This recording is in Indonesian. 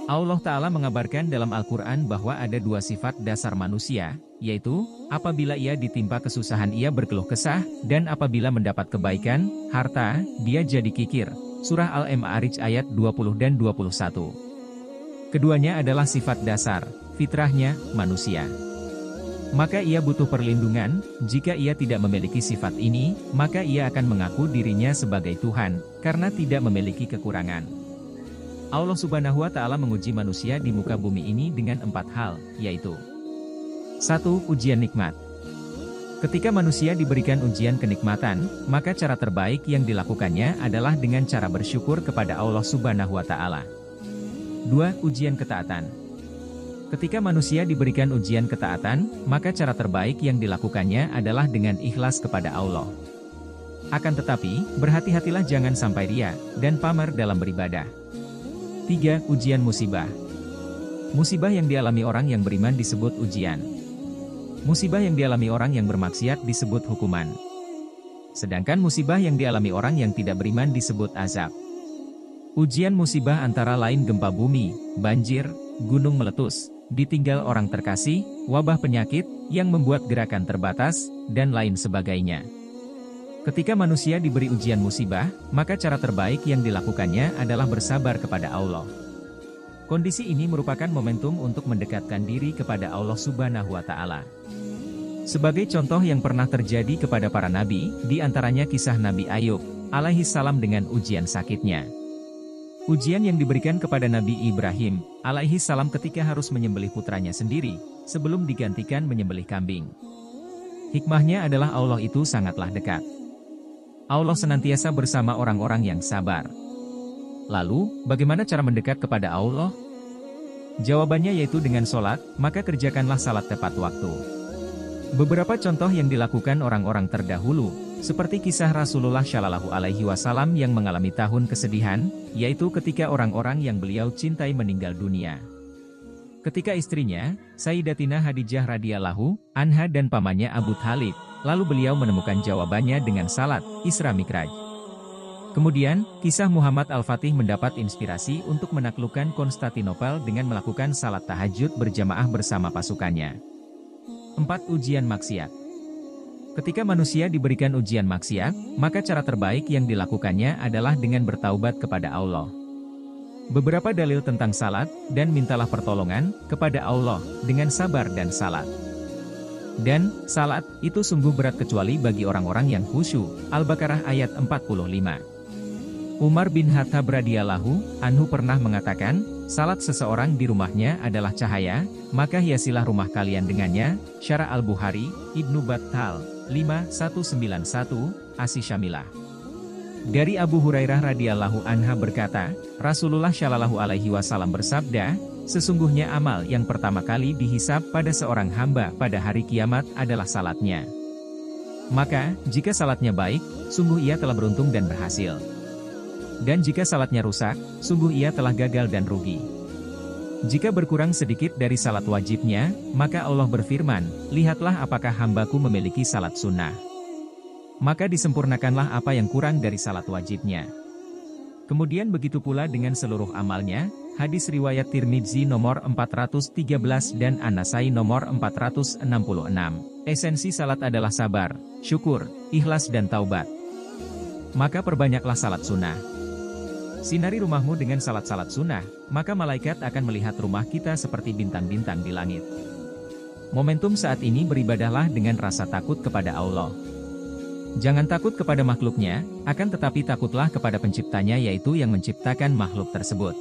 Allah Ta'ala mengabarkan dalam Al-Quran bahwa ada dua sifat dasar manusia, yaitu, apabila ia ditimpa kesusahan ia berkeluh kesah, dan apabila mendapat kebaikan, harta, dia jadi kikir. Surah Al-Ma'arij ayat 20 dan 21. Keduanya adalah sifat dasar, fitrahnya, manusia. Maka ia butuh perlindungan. Jika ia tidak memiliki sifat ini, maka ia akan mengaku dirinya sebagai Tuhan, karena tidak memiliki kekurangan. Allah Subhanahu wa Ta'ala menguji manusia di muka bumi ini dengan 4 hal, yaitu 1. Ujian nikmat. Ketika manusia diberikan ujian kenikmatan, maka cara terbaik yang dilakukannya adalah dengan cara bersyukur kepada Allah Subhanahu wa Ta'ala. 2. Ujian ketaatan. Ketika manusia diberikan ujian ketaatan, maka cara terbaik yang dilakukannya adalah dengan ikhlas kepada Allah. Akan tetapi, berhati-hatilah jangan sampai ria dan pamer dalam beribadah. 3. Ujian musibah. Musibah yang dialami orang yang beriman disebut ujian. Musibah yang dialami orang yang bermaksiat disebut hukuman. Sedangkan musibah yang dialami orang yang tidak beriman disebut azab. Ujian musibah antara lain gempa bumi, banjir, gunung meletus, ditinggal orang terkasih, wabah penyakit, yang membuat gerakan terbatas, dan lain sebagainya. Ketika manusia diberi ujian musibah, maka cara terbaik yang dilakukannya adalah bersabar kepada Allah. Kondisi ini merupakan momentum untuk mendekatkan diri kepada Allah Subhanahu wa Ta'ala. Sebagai contoh yang pernah terjadi kepada para nabi, di antaranya kisah Nabi Ayub alaihi salam dengan ujian sakitnya. Ujian yang diberikan kepada Nabi Ibrahim alaihi salam ketika harus menyembelih putranya sendiri, sebelum digantikan menyembelih kambing. Hikmahnya adalah Allah itu sangatlah dekat. Allah senantiasa bersama orang-orang yang sabar. Lalu, bagaimana cara mendekat kepada Allah? Jawabannya yaitu dengan sholat, maka kerjakanlah salat tepat waktu. Beberapa contoh yang dilakukan orang-orang terdahulu, seperti kisah Rasulullah Shallallahu Alaihi Wasallam yang mengalami tahun kesedihan, yaitu ketika orang-orang yang beliau cintai meninggal dunia. Ketika istrinya, Sayyidatina Khadijah radhiyallahu anha dan pamannya Abu Thalib, lalu beliau menemukan jawabannya dengan salat, Isra Mi'raj. Kemudian, kisah Muhammad Al-Fatih mendapat inspirasi untuk menaklukkan Konstantinopel dengan melakukan salat tahajud berjamaah bersama pasukannya. 4. Ujian maksiat. Ketika manusia diberikan ujian maksiat, maka cara terbaik yang dilakukannya adalah dengan bertaubat kepada Allah. Beberapa dalil tentang salat, dan mintalah pertolongan kepada Allah dengan sabar dan salat. Dan, salat, itu sungguh berat kecuali bagi orang-orang yang khusyuk. Al-Baqarah ayat 45. Umar bin Khattab radhiyallahu anhu pernah mengatakan, salat seseorang di rumahnya adalah cahaya, maka hiasilah rumah kalian dengannya. Syarah Al-Bukhari, Ibnu Battal, 5191, Asy Syamilah. Dari Abu Hurairah radhiyallahu anha berkata, Rasulullah Shallallahu Alaihi Wasallam bersabda, sesungguhnya amal yang pertama kali dihisab pada seorang hamba pada hari kiamat adalah salatnya. Maka, jika salatnya baik, sungguh ia telah beruntung dan berhasil. Dan jika salatnya rusak, sungguh ia telah gagal dan rugi. Jika berkurang sedikit dari salat wajibnya, maka Allah berfirman, lihatlah apakah hambaku memiliki salat sunnah. Maka disempurnakanlah apa yang kurang dari salat wajibnya. Kemudian begitu pula dengan seluruh amalnya. Hadis riwayat Tirmidzi nomor 413 dan An-Nasai nomor 466. Esensi salat adalah sabar, syukur, ikhlas dan taubat. Maka perbanyaklah salat sunnah. Sinari rumahmu dengan salat-salat sunnah, maka malaikat akan melihat rumah kita seperti bintang-bintang di langit. Momentum saat ini beribadahlah dengan rasa takut kepada Allah. Jangan takut kepada makhluknya, akan tetapi takutlah kepada penciptanya yaitu yang menciptakan makhluk tersebut.